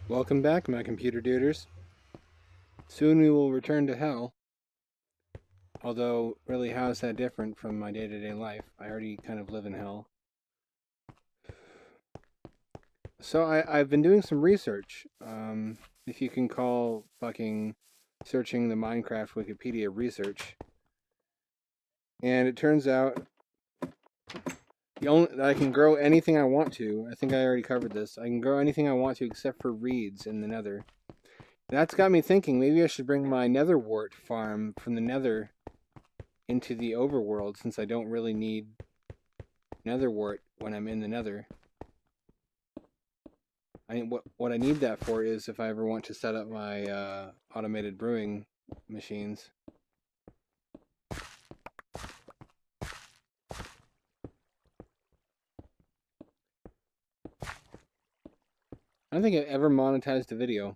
Welcome back, my computer duders. Soon we will return to hell. Although, really, how is that different from my day-to-day life? I already kind of live in hell. So I've been doing some research. If you can call fucking searching the Minecraft Wikipedia research. And it turns out I can grow anything I want to. I think I already covered this. I can grow anything I want to except for reeds in the Nether. That's got me thinking maybe I should bring my nether wart farm from the Nether into the overworld, since I don't really need netherwort when I'm in the Nether. What I need that for is if I ever want to set up my automated brewing machines. I don't think I ever monetized a video.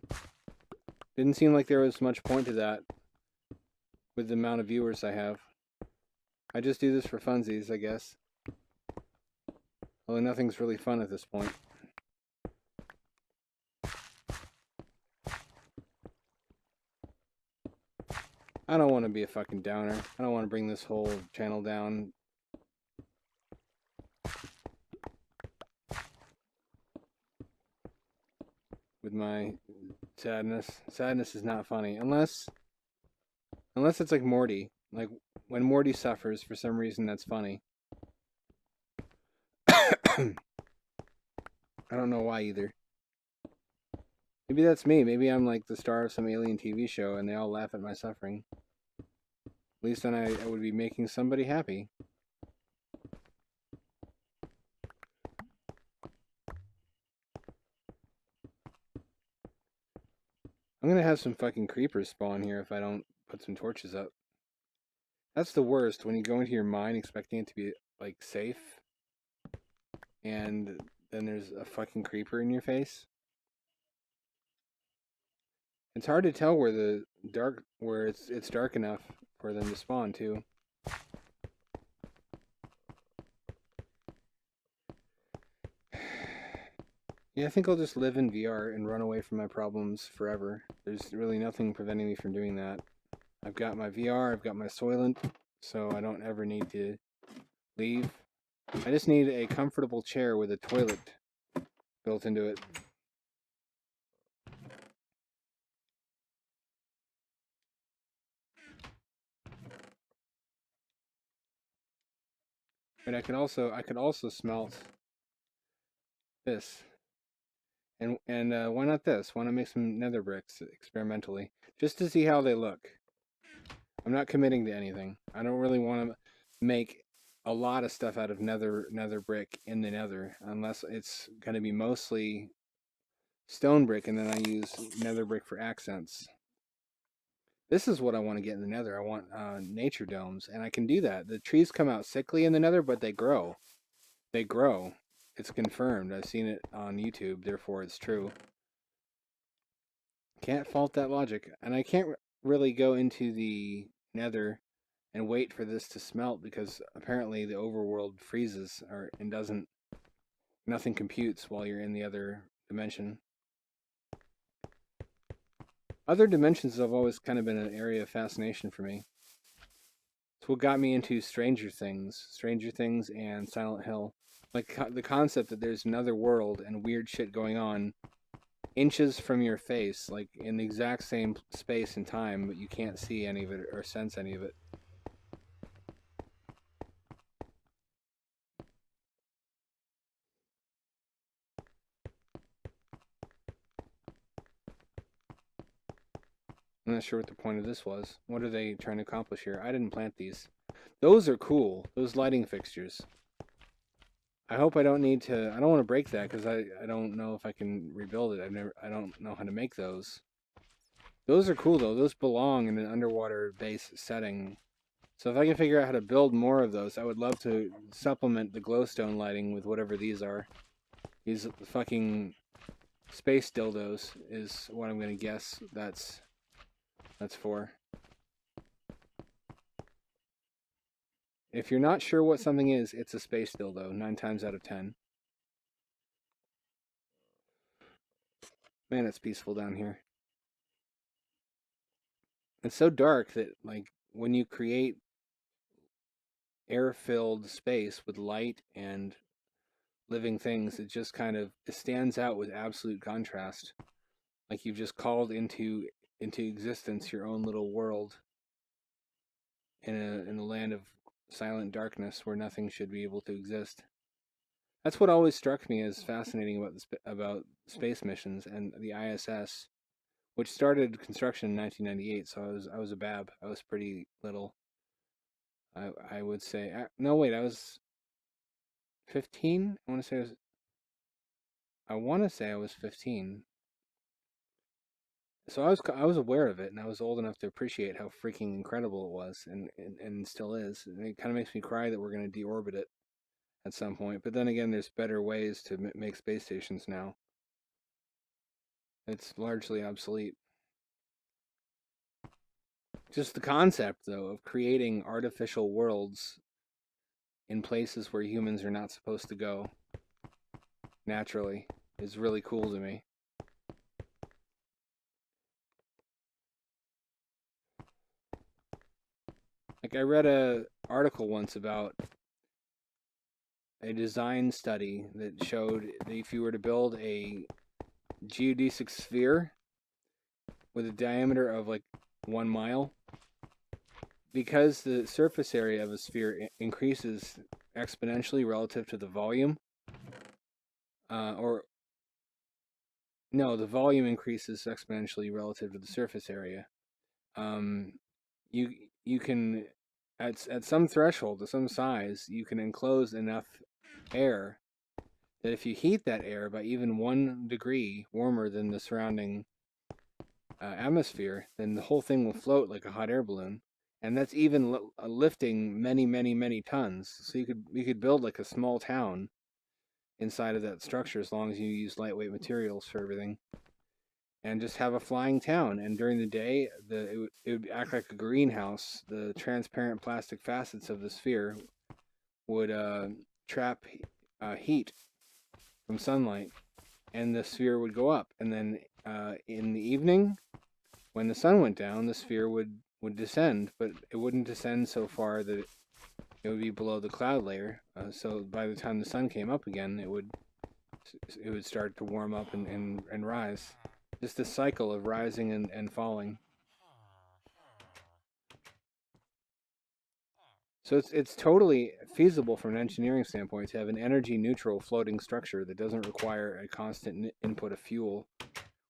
Didn't seem like there was much point to that with the amount of viewers I have. I just do this for funsies, I guess. Although nothing's really fun at this point. I don't want to be a fucking downer. I don't want to bring this whole channel down. With my sadness. Sadness is not funny. Unless it's like Morty. Like, when Morty suffers, for some reason, that's funny. I don't know why either. Maybe that's me. Maybe I'm like the star of some alien TV show and they all laugh at my suffering. At least then I would be making somebody happy. I'm gonna have some fucking creepers spawn here if I don't put some torches up. That's the worst, when you go into your mine expecting it to be, like, safe, and then there's a fucking creeper in your face. It's hard to tell where it's dark enough for them to spawn too. Yeah, I think I'll just live in VR and run away from my problems forever. There's really nothing preventing me from doing that. I've got my VR, I've got my Soylent, so I don't ever need to leave. I just need a comfortable chair with a toilet built into it. And I could also smelt this. And why not this? Why not make some nether bricks experimentally, just to see how they look? I'm not committing to anything. I don't really want to make a lot of stuff out of nether brick in the Nether, unless it's going to be mostly stone brick, and then I use nether brick for accents. This is what I want to get in the Nether. I want nature domes, and I can do that. The trees come out sickly in the Nether, but they grow. They grow. It's confirmed. I've seen it on YouTube, therefore it's true. Can't fault that logic. And I can't really go into the Nether and wait for this to smelt, because apparently the overworld freezes and nothing computes while you're in the other dimension. Other dimensions have always kind of been an area of fascination for me. It's what got me into Stranger Things and Silent Hill. Like the concept that there's another world and weird shit going on inches from your face, like in the exact same space and time, but you can't see any of it or sense any of it. I'm not sure what the point of this was. What are they trying to accomplish here? I didn't plant these. Those are cool. Those lighting fixtures. I hope I don't need to. I don't want to break that because I don't know if I can rebuild it. I don't know how to make those. Those are cool though. Those belong in an underwater base setting. So if I can figure out how to build more of those, I would love to supplement the glowstone lighting with whatever these are. These fucking space dildos is what I'm gonna guess that's for. If you're not sure what something is, it's a space dildo, 9 times out of 10. Man, it's peaceful down here. It's so dark that, like, when you create air-filled space with light and living things, it just kind of it stands out with absolute contrast. Like you've just called into existence your own little world in a land of silent darkness where nothing should be able to exist. That's what always struck me as fascinating about space missions and the ISS, which started construction in 1998. So I was a bab. I was pretty little. I would say no wait, I was 15. I want to say I was 15. So I was aware of it, and I was old enough to appreciate how freaking incredible it was, and still is. And it kind of makes me cry that we're going to deorbit it at some point. But then again, there's better ways to make space stations now. It's largely obsolete. Just the concept, though, of creating artificial worlds in places where humans are not supposed to go naturally is really cool to me. Like I read a article once about a design study that showed that if you were to build a geodesic sphere with a diameter of like 1 mile, because the surface area of a sphere increases exponentially relative to the volume, or no, the volume increases exponentially relative to the surface area. Um, you can at some threshold, to some size, you can enclose enough air that if you heat that air by even 1 degree warmer than the surrounding atmosphere, then the whole thing will float like a hot air balloon, and that's even lifting many, many, many tons. So you could build like a small town inside of that structure as long as you use lightweight materials for everything, and just have a flying town. And during the day, it would act like a greenhouse. The transparent plastic facets of the sphere would trap heat from sunlight, and the sphere would go up. And then in the evening, when the sun went down, the sphere would descend, but it wouldn't descend so far that it would be below the cloud layer. So by the time the sun came up again, it would start to warm up and rise. Just a cycle of rising and falling. So it's totally feasible from an engineering standpoint to have an energy neutral floating structure that doesn't require a constant input of fuel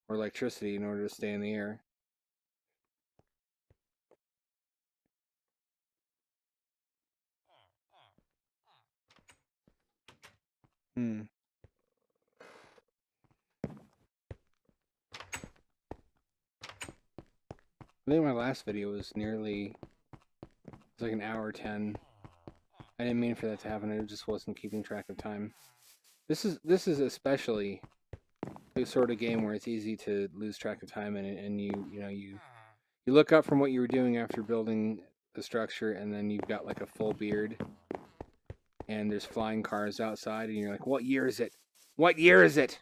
or electricity in order to stay in the air. Hmm. I think my last video was like an hour 10. I didn't mean for that to happen. I just wasn't keeping track of time. This is especially the sort of game where it's easy to lose track of time, and you look up from what you were doing after building the structure, and then you've got like a full beard, and there's flying cars outside, and you're like, what year is it? What year is it?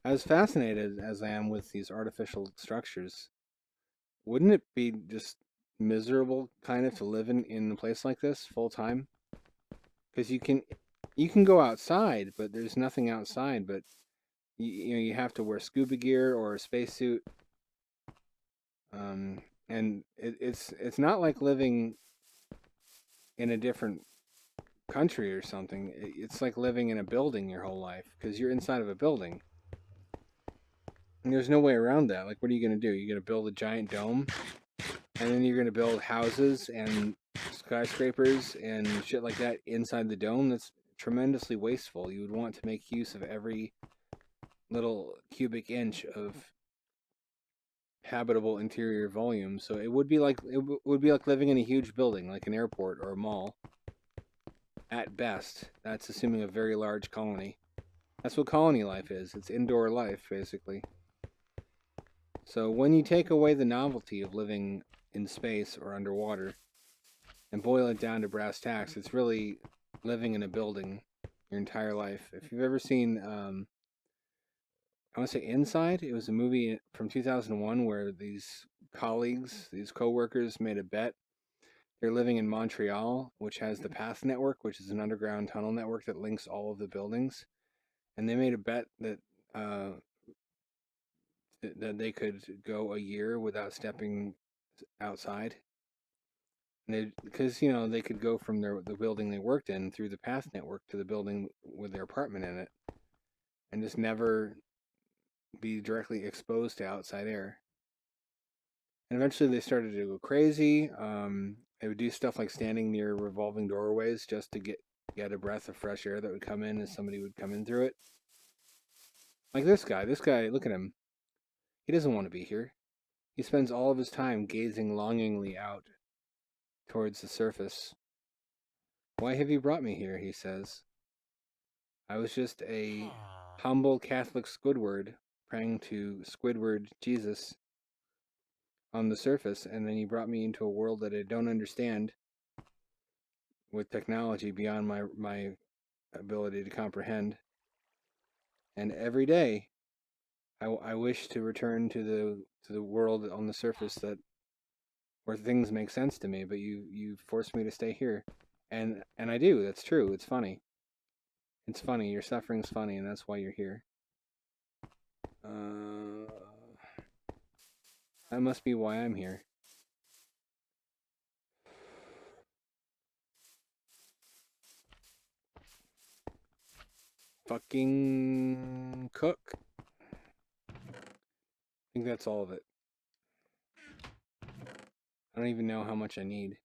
As fascinated as I am with these artificial structures, wouldn't it be just miserable kind of to live in a place like this full time? Because you can go outside, but there's nothing outside. But you have to wear scuba gear or a spacesuit, and it's not like living in a different country or something. It's like living in a building your whole life because you're inside of a building. And there's no way around that. Like, what are you going to do? You're going to build a giant dome, and then you're going to build houses and skyscrapers and shit like that inside the dome? That's tremendously wasteful. You would want to make use of every little cubic inch of habitable interior volume. So it would be like living in a huge building, like an airport or a mall. At best, that's assuming a very large colony. That's what colony life is. It's indoor life, basically. So when you take away the novelty of living in space or underwater, and boil it down to brass tacks, it's really living in a building your entire life. If you've ever seen, I want to say Inside, it was a movie from 2001 where these colleagues, these co-workers made a bet. They're living in Montreal, which has the Path Network, which is an underground tunnel network that links all of the buildings. And they made a bet that that they could go a year without stepping outside. Because they could go from the building they worked in through the Path Network to the building with their apartment in it, and just never be directly exposed to outside air. And eventually they started to go crazy. They would do stuff like standing near revolving doorways just to get a breath of fresh air that would come in as somebody would come in through it. Like this guy, look at him. He doesn't want to be here. He spends all of his time gazing longingly out towards the surface. Why have you brought me here? He says. I was just a humble Catholic Squidward praying to Squidward Jesus on the surface, and then he brought me into a world that I don't understand with technology beyond my ability to comprehend. And every day I wish to return to the world on the surface where things make sense to me, but you force me to stay here. And I do. That's true. It's funny. It's funny. Your suffering's funny, and that's why you're here. That must be why I'm here. Fucking cook. I think that's all of it. I don't even know how much I need.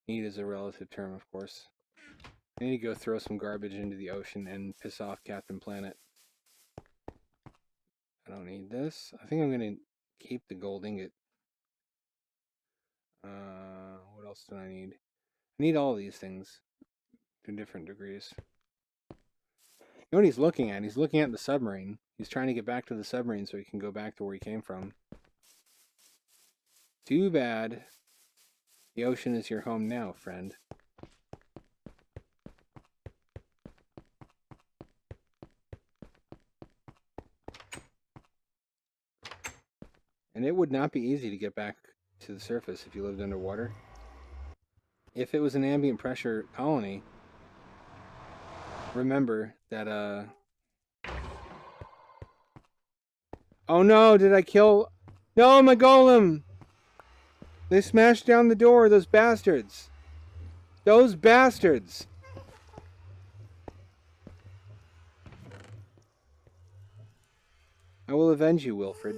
Need is a relative term, of course. I need to go throw some garbage into the ocean and piss off Captain Planet. I don't need this. I think I'm going to keep the gold ingot. What else do I need? I need all these things to different degrees. You know what he's looking at? He's looking at the submarine. He's trying to get back to the submarine so he can go back to where he came from. Too bad. The ocean is your home now, friend. And it would not be easy to get back to the surface if you lived underwater. If it was an ambient pressure colony, remember that, Oh no, did I kill... No, my golem! They smashed down the door, those bastards! Those bastards! I will avenge you, Wilfred.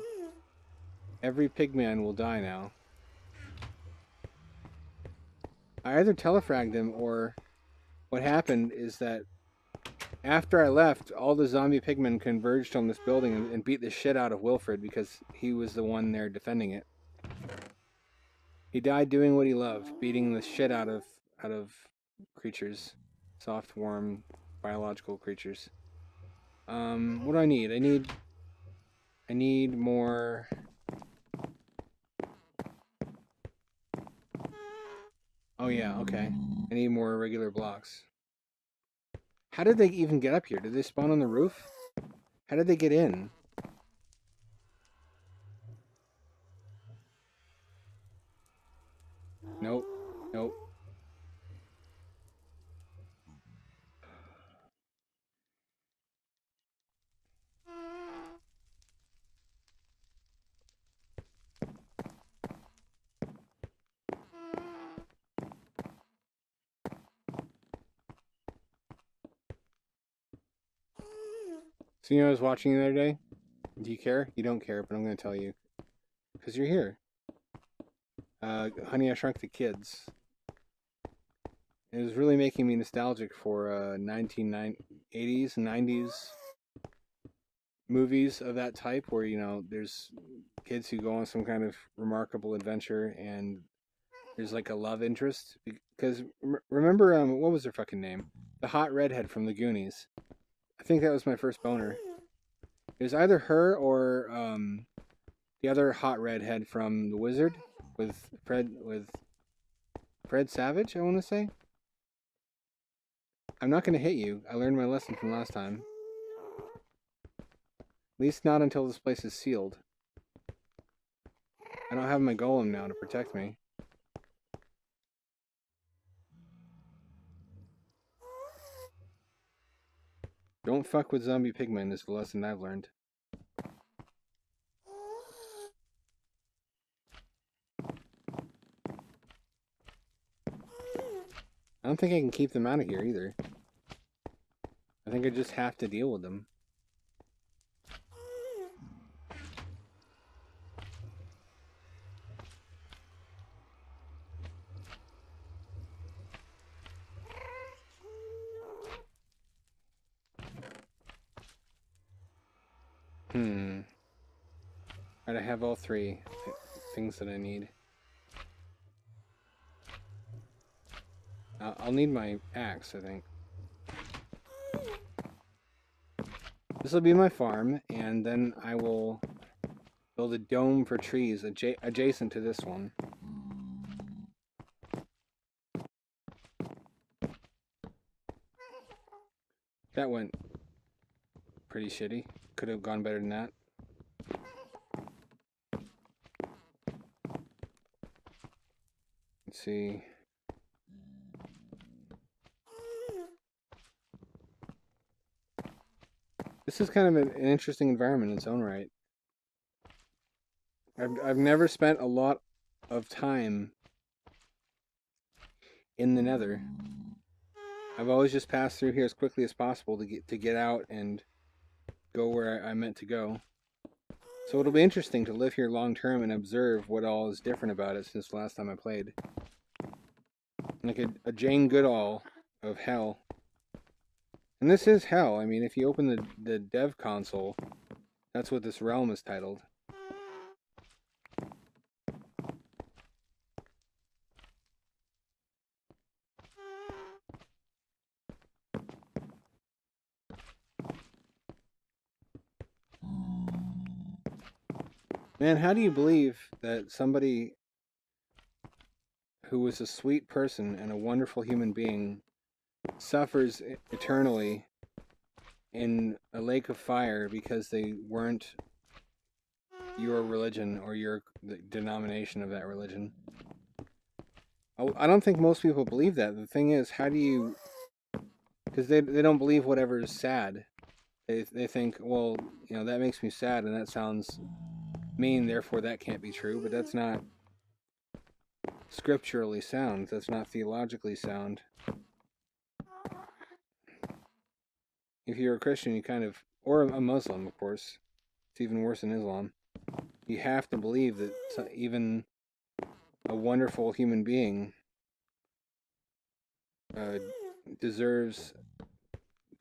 Every pigman will die now. I either telefragged him, or what happened is that after I left, all the zombie pigmen converged on this building and beat the shit out of Wilfred because he was the one there defending it. He died doing what he loved, beating the shit out of creatures. Soft, warm, biological creatures. What do I need? I need more... Oh yeah, okay. I need more regular blocks. How did they even get up here? Did they spawn on the roof? How did they get in? Nope. Nope. So I was watching the other day? Do you care? You don't care, but I'm going to tell you. Because you're here. Honey, I Shrunk the Kids. It was really making me nostalgic for 1980s, 90s movies of that type where, there's kids who go on some kind of remarkable adventure and there's like a love interest. Because remember, what was her fucking name? The hot redhead from the Goonies. I think that was my first boner. It was either her or the other hot redhead from The Wizard with Fred, with Fred Savage, I want to say. I'm not going to hit you. I learned my lesson from last time. At least not until this place is sealed. I don't have my golem now to protect me. Don't fuck with zombie pigmen is the lesson I've learned. I don't think I can keep them out of here either. I think I just have to deal with them. Alright, I have all three things that I need. I'll need my axe, I think. This will be my farm, and then I will build a dome for trees adjacent to this one. That went pretty shitty. Could have gone better than that. Let's see. This is kind of an interesting environment in its own right. I've never spent a lot of time in the Nether. I've always just passed through here as quickly as possible to get out and go where I meant to go. So it'll be interesting to live here long term and observe what all is different about it since the last time I played. Like a Jane Goodall of hell. And this is hell. I mean, if you open the dev console, that's what this realm is titled. Man, how do you believe that somebody who was a sweet person and a wonderful human being suffers eternally in a lake of fire because they weren't your religion or the denomination of that religion? I don't think most people believe that. The thing is, how do you... Because they don't believe whatever is sad. They think, well, you know, that makes me sad and that sounds mean, therefore that can't be true. But that's not scripturally sound. That's not theologically sound. If you're a Christian, you kind of... Or a Muslim, of course. It's even worse in Islam. You have to believe that even a wonderful human being deserves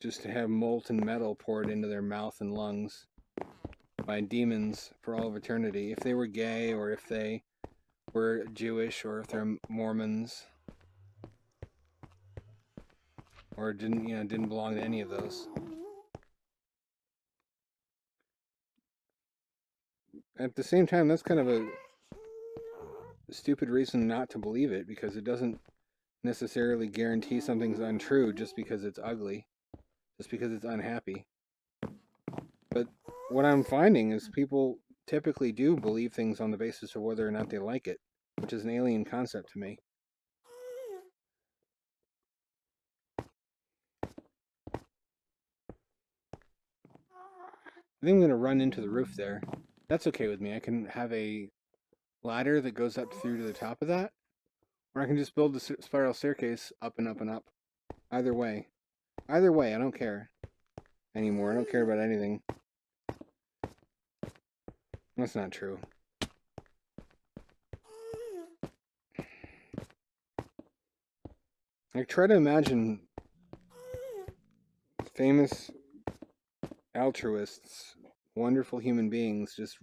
just to have molten metal poured into their mouth and lungs by demons for all of eternity. If they were gay, or if they were Jewish, or if they're Mormons, or didn't belong to any of those. At the same time, that's kind of a stupid reason not to believe it, because it doesn't necessarily guarantee something's untrue just because it's ugly, just because it's unhappy. But what I'm finding is people typically do believe things on the basis of whether or not they like it, which is an alien concept to me. I think I'm going to run into the roof there. That's okay with me. I can have a ladder that goes up through to the top of that, or I can just build the spiral staircase up and up and up. Either way. Either way, I don't care anymore. I don't care about anything. That's not true. I try to imagine famous altruists, wonderful human beings, just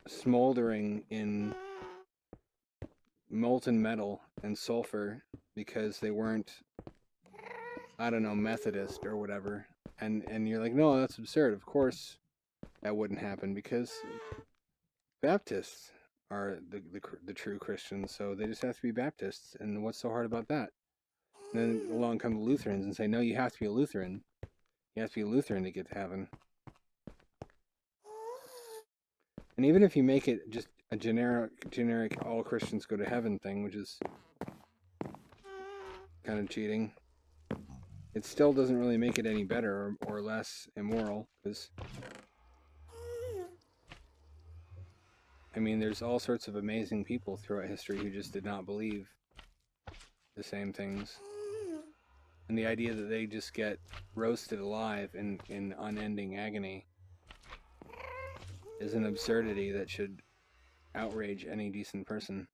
smoldering in molten metal and sulfur because they weren't, I don't know, Methodist or whatever. And you're like, no, that's absurd. Of course that wouldn't happen, because Baptists, are the true Christians, so they just have to be Baptists. And what's so hard about that? And then along come the Lutherans and say, no, you have to be a Lutheran. You have to be a Lutheran to get to heaven. And even if you make it just a generic all Christians go to heaven thing, which is kind of cheating, it still doesn't really make it any better or less immoral, because I mean, there's all sorts of amazing people throughout history who just did not believe the same things. And the idea that they just get roasted alive in unending agony is an absurdity that should outrage any decent person.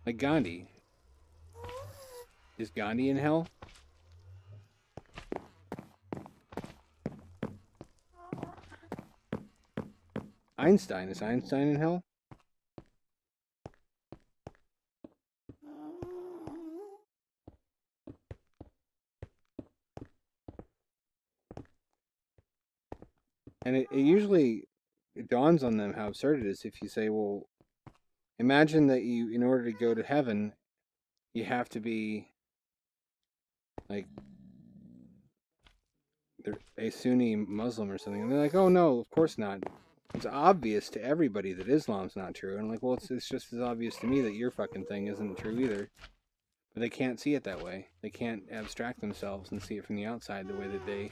Like Gandhi. Is Gandhi in hell? Einstein. Is Einstein in hell? And it usually dawns on them how absurd it is if you say, well, imagine that you, in order to go to heaven, you have to be like a Sunni Muslim or something. And they're like, oh no, of course not. It's obvious to everybody that Islam's not true. And I'm like, well, it's just as obvious to me that your fucking thing isn't true either. But they can't see it that way. They can't abstract themselves and see it from the outside the way that they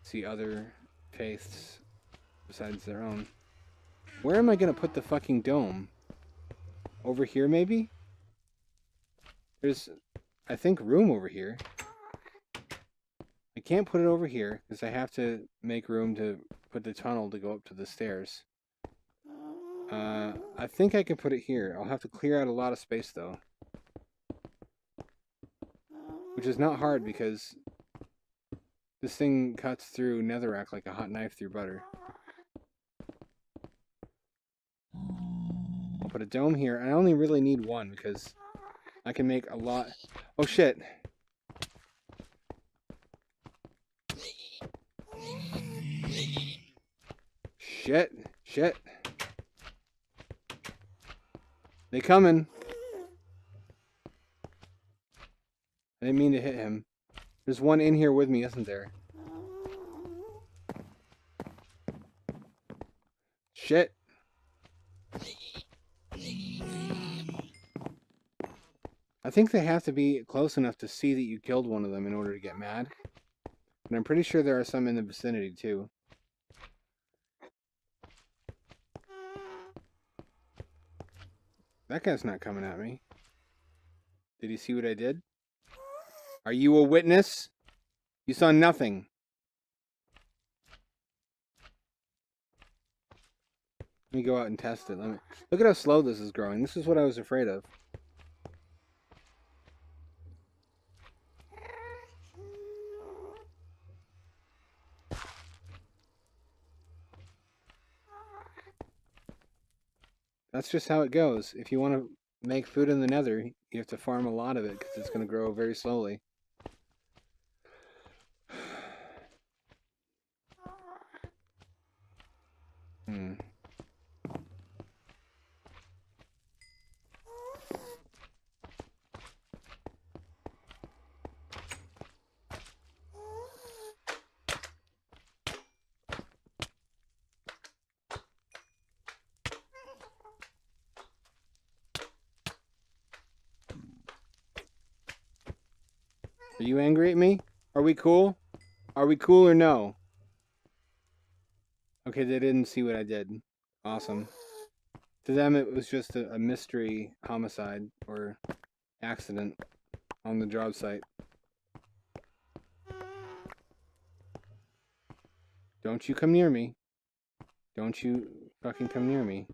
see other faiths besides their own. Where am I going to put the fucking dome? Over here, maybe? There's, I think, room over here. I can't put it over here because I have to make room to put the tunnel to go up to the stairs. I think I can put it here. I'll have to clear out a lot of space, though. Which is not hard because this thing cuts through netherrack like a hot knife through butter. I'll put a dome here. I only really need one because I can make a lot. Oh shit! Shit! They coming! I didn't mean to hit him. There's one in here with me, isn't there? Shit! I think they have to be close enough to see that you killed one of them in order to get mad. And I'm pretty sure there are some in the vicinity, too. That guy's not coming at me. Did he see what I did? Are you a witness? You saw nothing. Let me go out and test it. Look at how slow this is growing. This is what I was afraid of. That's just how it goes. If you want to make food in the Nether, you have to farm a lot of it because it's going to grow very slowly. Are you angry at me? Are we cool? Are we cool or no? Okay, they didn't see what I did. Awesome. To them, it was just a mystery homicide or accident on the job site. Don't you come near me. Don't you fucking come near me.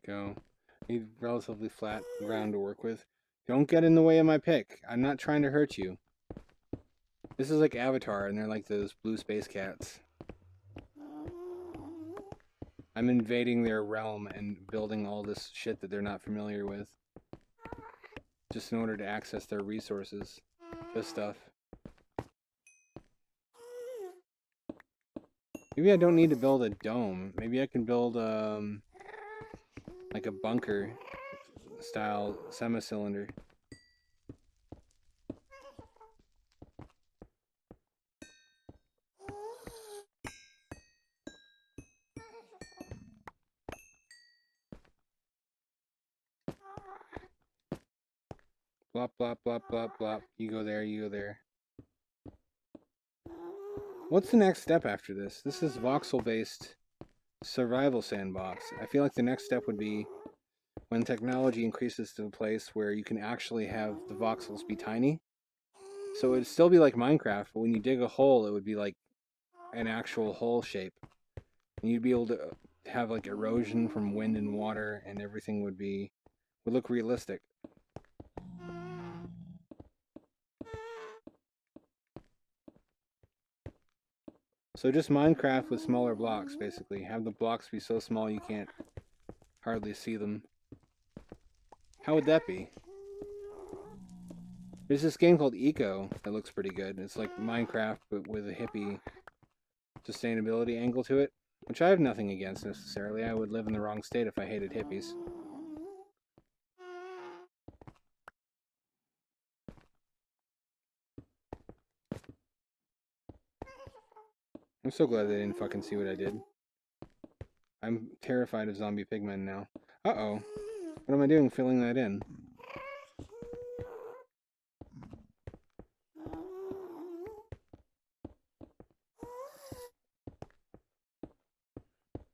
go. Need relatively flat ground to work with. Don't get in the way of my pick. I'm not trying to hurt you. This is like Avatar, and they're like those blue space cats. I'm invading their realm and building all this shit that they're not familiar with. Just in order to access their resources. This stuff. Maybe I don't need to build a dome. Maybe I can build like a bunker style semi-cylinder. Blop, blop, blop, blop, blop. You go there, you go there. What's the next step after this? This is voxel-based survival sandbox. I feel like the next step would be when technology increases to a place where you can actually have the voxels be tiny. So it would still be like Minecraft, but when you dig a hole, it would be like an actual hole shape. And you'd be able to have like erosion from wind and water, and everything would look realistic. So just Minecraft with smaller blocks, basically. Have the blocks be so small you can't hardly see them. How would that be? There's this game called Eco that looks pretty good. It's like Minecraft, but with a hippie sustainability angle to it, which I have nothing against necessarily. I would live in the wrong state if I hated hippies. I'm so glad they didn't fucking see what I did. I'm terrified of zombie pigmen now. Uh-oh. What am I doing filling that in?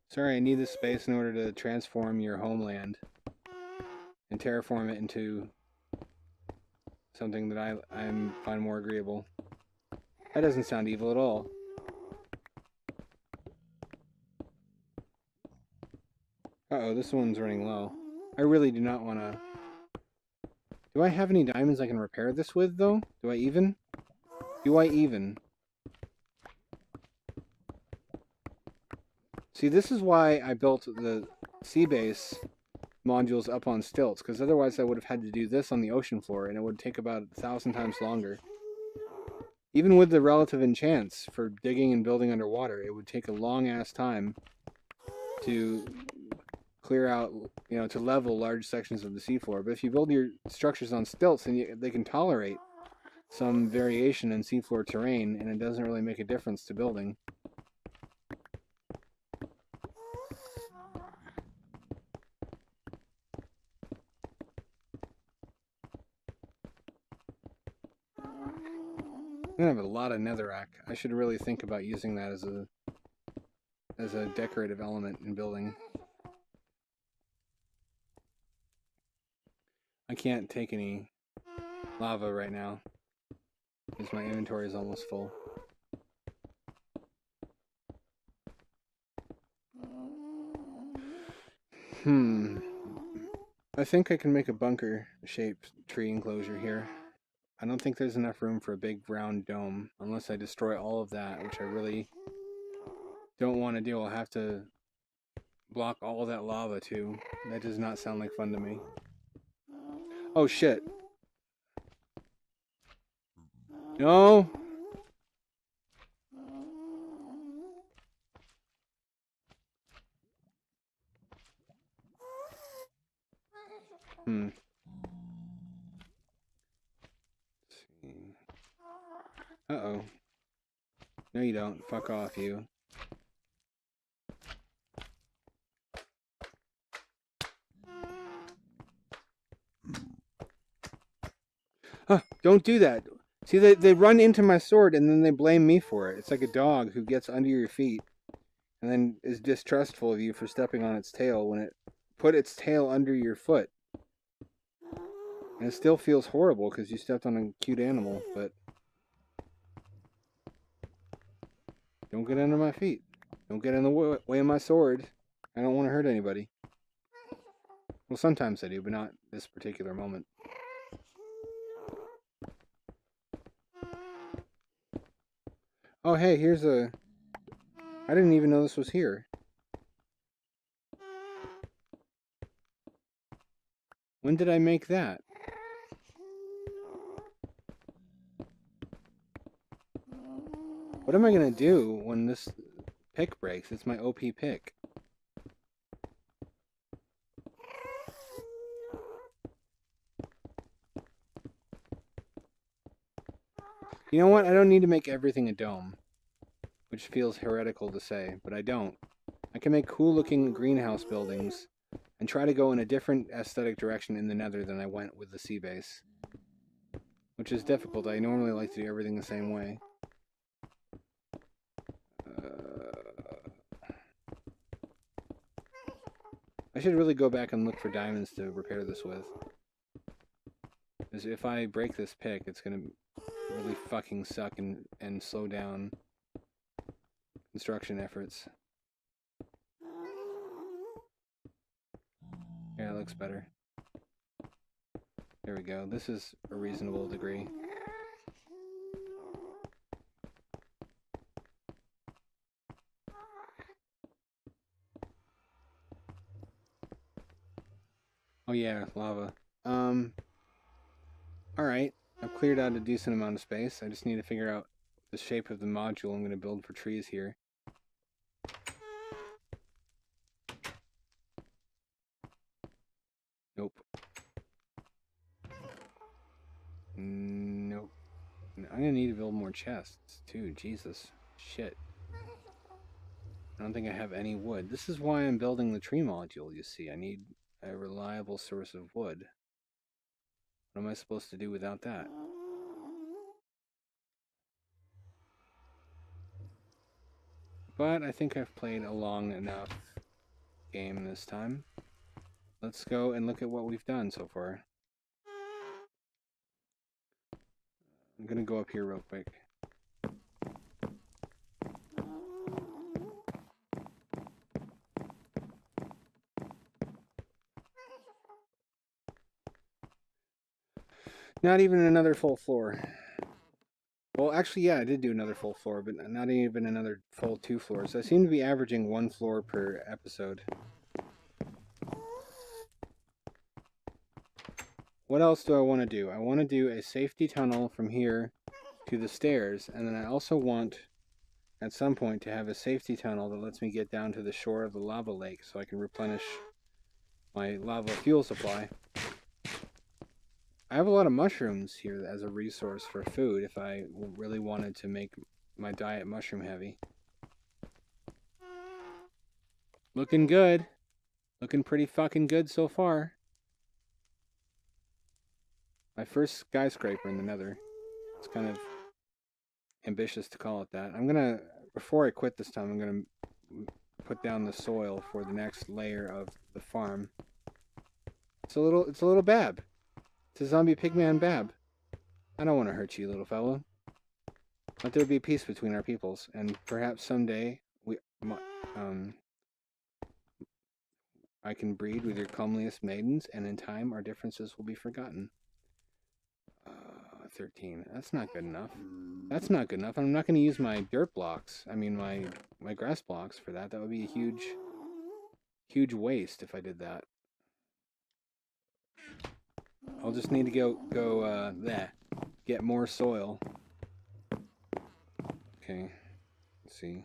Sorry, I need this space in order to transform your homeland and terraform it into something that I find more agreeable. That doesn't sound evil at all. Uh-oh, this one's running low. I really do not want to... Do I have any diamonds I can repair this with, though? Do I even? Do I even? See, this is why I built the sea base modules up on stilts, because otherwise I would have had to do this on the ocean floor, and it would take about 1,000 times longer. Even with the relative enchants for digging and building underwater, it would take a long-ass time to clear out, you know, to level large sections of the seafloor. But if you build your structures on stilts, then they can tolerate some variation in seafloor terrain, and it doesn't really make a difference to building. I have a lot of netherrack. I should really think about using that as a decorative element in building. I can't take any lava right now because my inventory is almost full. I think I can make a bunker-shaped tree enclosure here. I don't think there's enough room for a big round dome unless I destroy all of that, which I really don't want to do. I'll have to block all of that lava too. That does not sound like fun to me. Oh shit. No! Uh-oh. No you don't. Fuck off, you. Don't do that. See, they run into my sword and then they blame me for it. It's like a dog who gets under your feet and then is distrustful of you for stepping on its tail when it put its tail under your foot. And it still feels horrible because you stepped on a cute animal, but don't get under my feet. Don't get in the way of my sword. I don't want to hurt anybody. Well, sometimes I do, but not this particular moment. Oh, hey, here's a... I didn't even know this was here. When did I make that? What am I gonna do when this pick breaks? It's my OP pick. You know what? I don't need to make everything a dome, which feels heretical to say, but I don't. I can make cool-looking greenhouse buildings and try to go in a different aesthetic direction in the Nether than I went with the sea base, which is difficult. I normally like to do everything the same way. I should really go back and look for diamonds to repair this with. Because if I break this pick, it's going to really fucking suck and slow down construction efforts. Yeah, it looks better. There we go. This is a reasonable degree. Oh yeah, lava. Alright. I've cleared out a decent amount of space. I just need to figure out the shape of the module I'm going to build for trees here. Nope. Nope. I'm going to need to build more chests, too. Jesus. Shit. I don't think I have any wood. This is why I'm building the tree module, you see. I need a reliable source of wood. What am I supposed to do without that? But I think I've played a long enough game this time. Let's go and look at what we've done so far. I'm gonna go up here real quick. Not even another full floor. Well, actually, yeah, I did do another full floor, but not even another full 2 floors. I seem to be averaging 1 floor per episode. What else do I want to do? I want to do a safety tunnel from here to the stairs, and then I also want, at some point, to have a safety tunnel that lets me get down to the shore of the lava lake so I can replenish my lava fuel supply. I have a lot of mushrooms here as a resource for food if I really wanted to make my diet mushroom heavy. Looking good. Looking pretty fucking good so far. My first skyscraper in the Nether. It's kind of ambitious to call it that. I'm gonna, before I quit this time, I'm gonna put down the soil for the next layer of the farm. It's a little Bab. It's a zombie pigman Bab. I don't want to hurt you, little fellow. Let there be peace between our peoples, and perhaps someday I can breed with your comeliest maidens, and in time our differences will be forgotten. 13. That's not good enough. That's not good enough. I'm not going to use my dirt blocks. I mean my grass blocks for that. That would be a huge waste if I did that. I'll just need to go there. Get more soil. Okay. Let's see.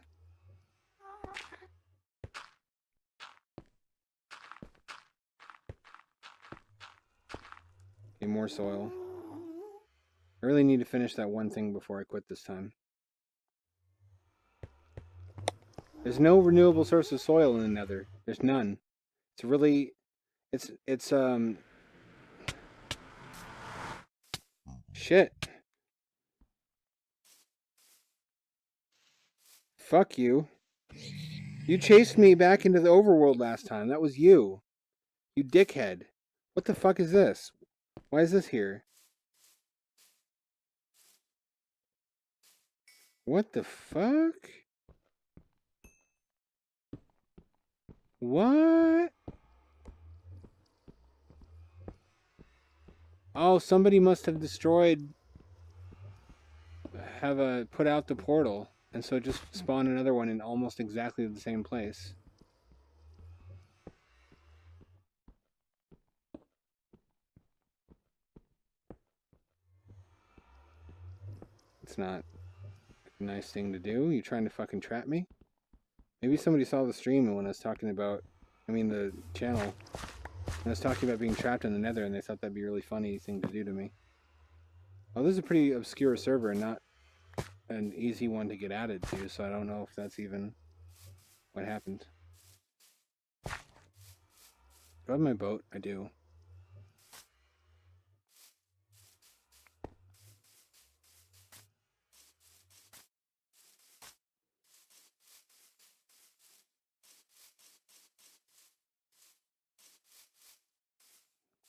Okay, more soil. I really need to finish that one thing before I quit this time. There's no renewable source of soil in the Nether. There's none. It's really... It's Shit. Fuck you. You chased me back into the overworld last time. That was you. You dickhead. What the fuck is this? Why is this here? What the fuck? What? Oh, somebody must have put out the portal, and so just spawn another one in almost exactly the same place. It's not a nice thing to do. You trying to fucking trap me? Maybe somebody saw the stream when I was talking about, the channel, when I was talking about being trapped in the Nether, and they thought that'd be a really funny thing to do to me. Oh, this is a pretty obscure server, and not an easy one to get added to, so I don't know if that's even what happened. Do I have my boat? I do.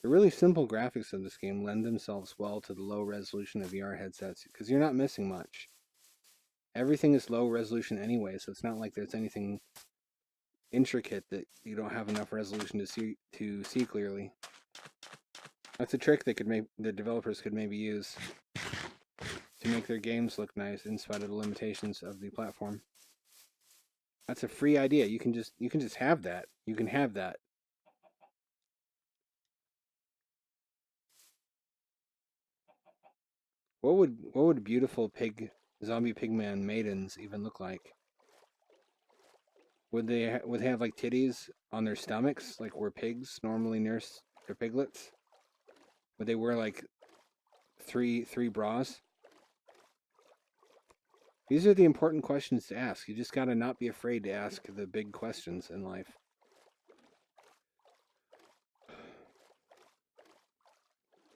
The really simple graphics of this game lend themselves well to the low resolution of VR headsets, because you're not missing much. Everything is low resolution anyway, so it's not like there's anything intricate that you don't have enough resolution to see clearly. That's a trick the developers could maybe use to make their games look nice in spite of the limitations of the platform. That's a free idea. You can just have that. You can have that. What would beautiful zombie pigman maidens even look like? Would they have like titties on their stomachs, like where pigs normally nurse their piglets? Would they wear like three bras? These are the important questions to ask. You just gotta not be afraid to ask the big questions in life.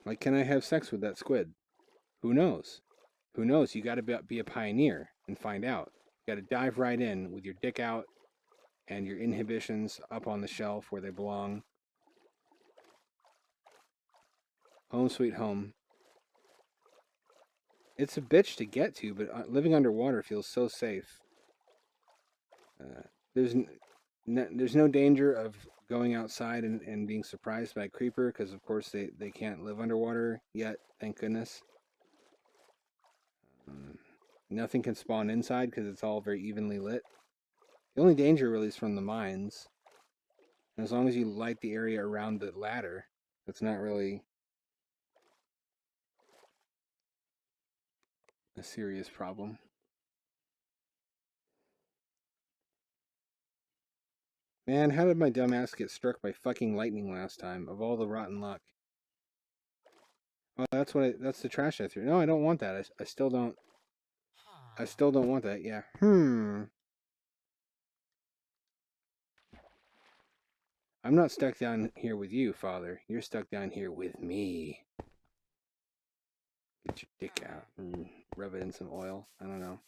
Like, can I have sex with that squid? Who knows? Who knows? You gotta be a pioneer and find out. You gotta dive right in with your dick out and your inhibitions up on the shelf where they belong. Home sweet home. It's a bitch to get to, but living underwater feels so safe. There's no danger of going outside and being surprised by a creeper, because of course they can't live underwater yet, thank goodness. Nothing can spawn inside because it's all very evenly lit. The only danger really is from the mines. And as long as you light the area around the ladder, it's not really a serious problem. Man, how did my dumb ass get struck by fucking lightning last time, of all the rotten luck? Oh, that's the trash I threw. No, I don't want that. I still don't want that. Yeah. I'm not stuck down here with you, Father. You're stuck down here with me. Get your dick out and rub it in some oil. I don't know.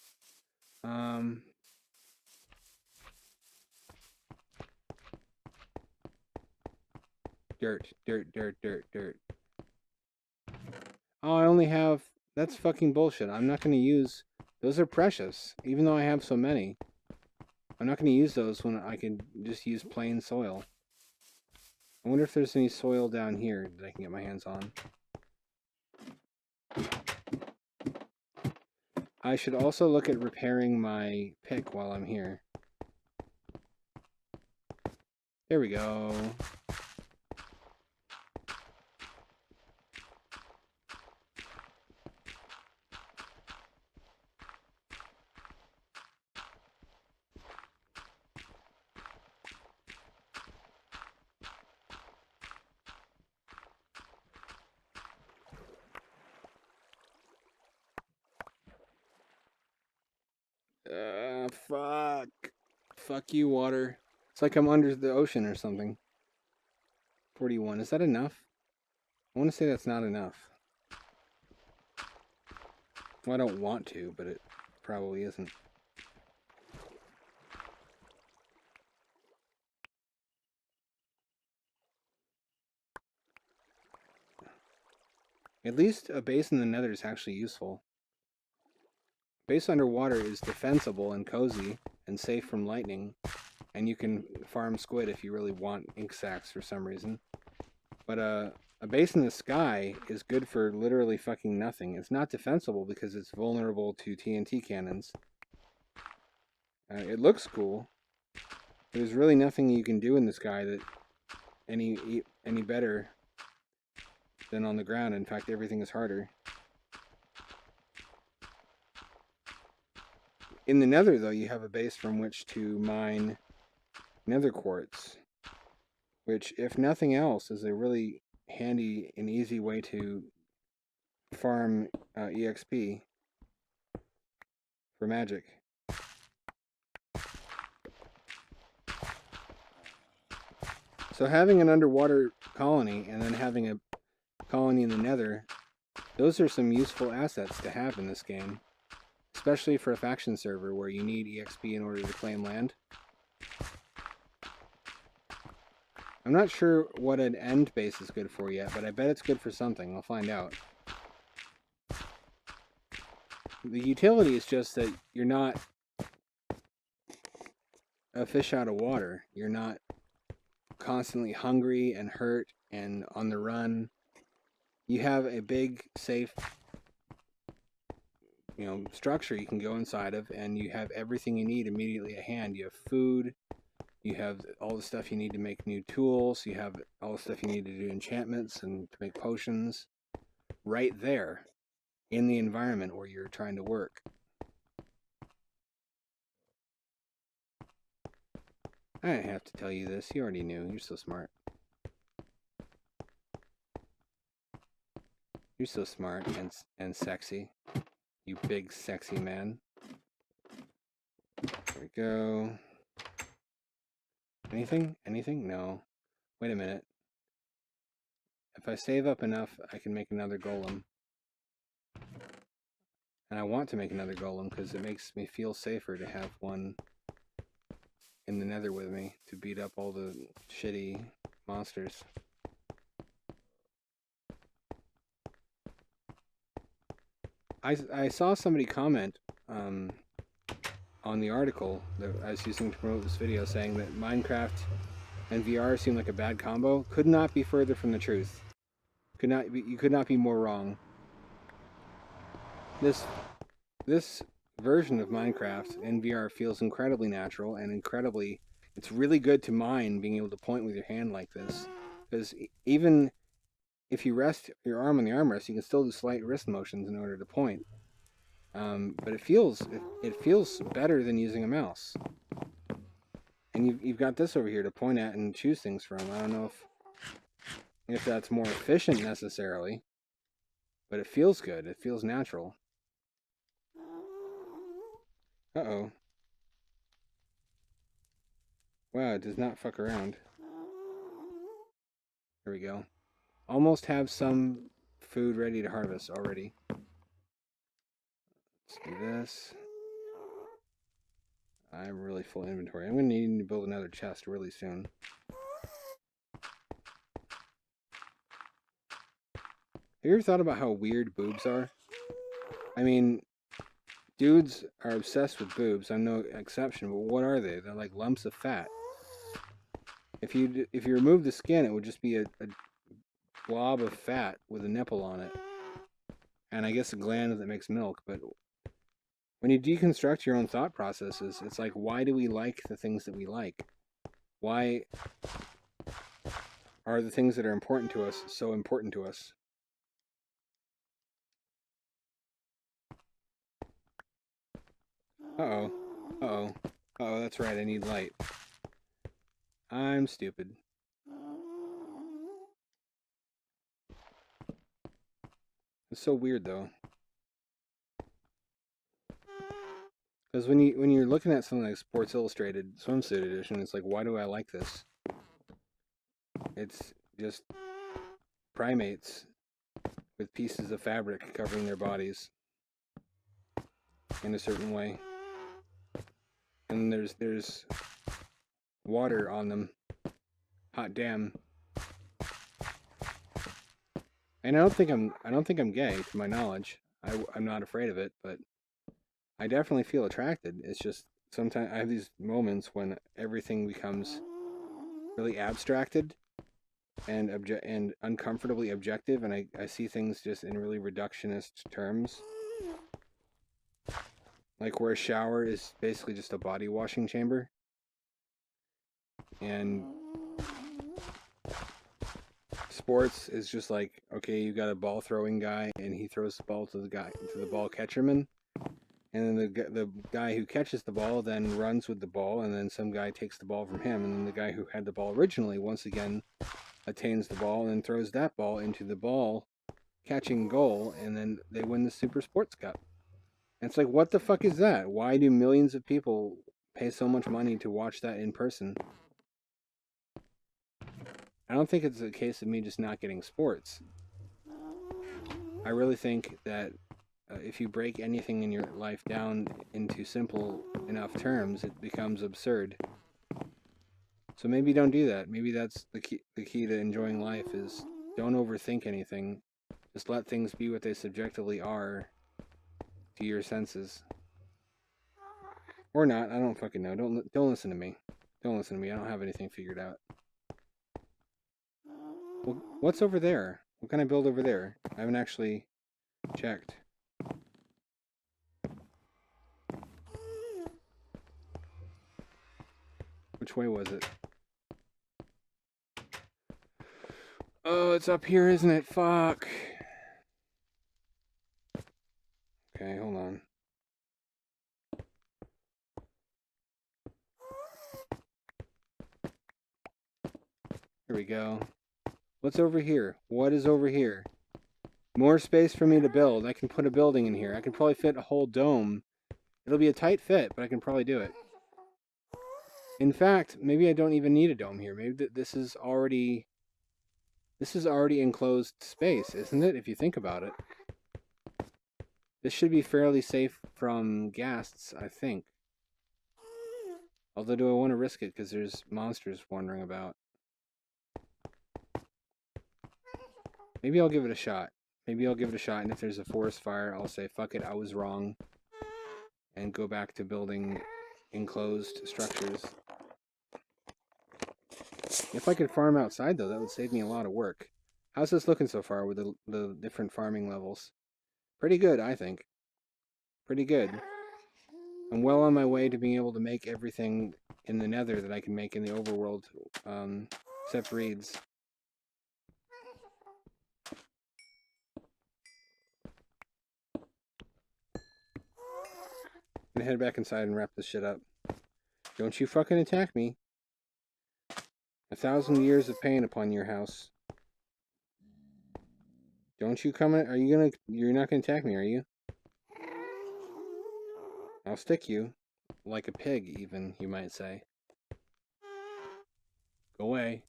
Dirt. Oh, I only have... That's fucking bullshit. I'm not going to use... Those are precious, even though I have so many. I'm not going to use those when I can just use plain soil. I wonder if there's any soil down here that I can get my hands on. I should also look at repairing my pick while I'm here. There we go. Fuck. Fuck you, water. It's like I'm under the ocean or something. 41. Is that enough? I want to say that's not enough. Well, I don't want to, but it probably isn't. At least a base in the Nether is actually useful. Base underwater is defensible and cozy and safe from lightning, and you can farm squid if you really want ink sacs for some reason. But a A base in the sky is good for literally fucking nothing. It's not defensible because it's vulnerable to TNT cannons. It looks cool. There's really nothing you can do in the sky that any better than on the ground. In fact, everything is harder. In the Nether, though, you have a base from which to mine Nether quartz, which, if nothing else, is a really handy and easy way to farm EXP for magic. So having an underwater colony and then having a colony in the Nether, those are some useful assets to have in this game, especially for a faction server where you need EXP in order to claim land. I'm not sure what an end base is good for yet, but I bet it's good for something. I'll find out. The utility is just that you're not a fish out of water. You're not constantly hungry and hurt and on the run. You have a big, safe, structure you can go inside of, and you have everything you need immediately at hand. You have food, you have all the stuff you need to make new tools, you have all the stuff you need to do enchantments and to make potions right there in the environment where you're trying to work. I didn't have to tell you this. You already knew. You're so smart. You're so smart and sexy. You big, sexy man. There we go. Anything? Anything? No. Wait a minute. If I save up enough, I can make another golem. And I want to make another golem because it makes me feel safer to have one in the Nether with me to beat up all the shitty monsters. I saw somebody comment on the article that I was using to promote this video saying that Minecraft and VR seem like a bad combo. Could not be further from the truth. You could not be more wrong. This version of Minecraft in VR feels incredibly natural and incredibly. It's really good to mine being able to point with your hand like this, because even if you rest your arm on the armrest, you can still do slight wrist motions in order to point. But it feels better than using a mouse. And you've got this over here to point at and choose things from. I don't know if that's more efficient necessarily, but it feels good. It feels natural. Uh-oh. Wow, it does not fuck around. There we go. Almost have some food ready to harvest already. Let's do this. I'm really full inventory. I'm going to need to build another chest really soon. Have you ever thought about how weird boobs are? I mean, dudes are obsessed with boobs. I'm no exception, but what are they? They're like lumps of fat. If you remove the skin, it would just be a blob of fat with a nipple on it. And I guess a gland that makes milk, but when you deconstruct your own thought processes, it's like, why do we like the things that we like? Why are the things that are important to us so important to us? Uh-oh. Uh-oh. Uh-oh, that's right, I need light. I'm stupid. It's so weird, though. Because when you're looking at something like Sports Illustrated Swimsuit Edition, it's like, why do I like this? It's just primates with pieces of fabric covering their bodies in a certain way. And there's water on them. Hot damn. And I don't think I'm gay, to my knowledge. I'm not afraid of it, but I definitely feel attracted. It's just sometimes I have these moments when everything becomes really abstracted, and uncomfortably objective, and I see things just in really reductionist terms. Like where a shower is basically just a body washing chamber. And sports is just like, okay, you got a ball throwing guy and he throws the ball to the ball catcherman. And then the guy who catches the ball then runs with the ball, and then some guy takes the ball from him, and then the guy who had the ball originally once again attains the ball and then throws that ball into the ball catching goal, and then they win the Super Sports Cup. And it's like, what the fuck is that? Why do millions of people pay so much money to watch that in person? I don't think it's a case of me just not getting sports. I really think that if you break anything in your life down into simple enough terms, it becomes absurd. So maybe don't do that. Maybe that's the key to enjoying life is don't overthink anything. Just let things be what they subjectively are to your senses. Or not. I don't fucking know. Don't listen to me. Don't listen to me. I don't have anything figured out. Well, what's over there? What can I build over there? I haven't actually checked. Which way was it? Oh, it's up here, isn't it? Fuck. Okay, hold on. Here we go. What's over here? What is over here? More space for me to build. I can put a building in here. I can probably fit a whole dome. It'll be a tight fit, but I can probably do it. In fact, maybe I don't even need a dome here. Maybe this is already enclosed space, isn't it? If you think about it. This should be fairly safe from ghasts, I think. Although, do I want to risk it because there's monsters wandering about? Maybe I'll give it a shot. Maybe I'll give it a shot, and if there's a forest fire, I'll say, fuck it, I was wrong. And go back to building enclosed structures. If I could farm outside, though, that would save me a lot of work. How's this looking so far with the different farming levels? Pretty good, I think. Pretty good. I'm well on my way to being able to make everything in the Nether that I can make in the overworld, except reeds. I'm gonna head back inside and wrap this shit up. Don't you fucking attack me. 1,000 years of pain upon your house. Don't you come in? You're not gonna attack me, are you? I'll stick you. Like a pig, even, you might say. Go away.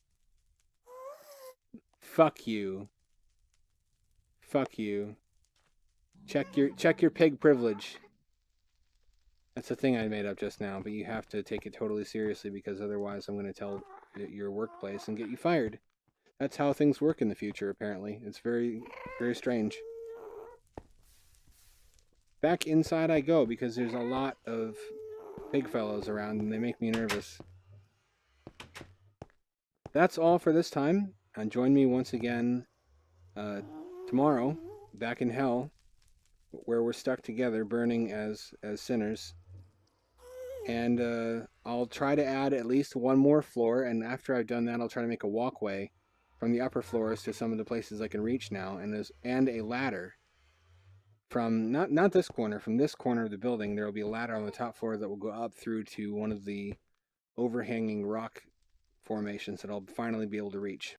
Fuck you. Fuck you. Check your pig privilege. That's a thing I made up just now, but you have to take it totally seriously because otherwise I'm going to tell your workplace and get you fired. That's how things work in the future, apparently. It's very, very strange. Back inside I go because there's a lot of pig fellows around and they make me nervous. That's all for this time. And join me once again tomorrow, back in hell, where we're stuck together, burning as sinners. And I'll try to add at least one more floor, and after I've done that, I'll try to make a walkway from the upper floors to some of the places I can reach now, and a ladder from not this corner, from this corner of the building. There will be a ladder on the top floor that will go up through to one of the overhanging rock formations that I'll finally be able to reach.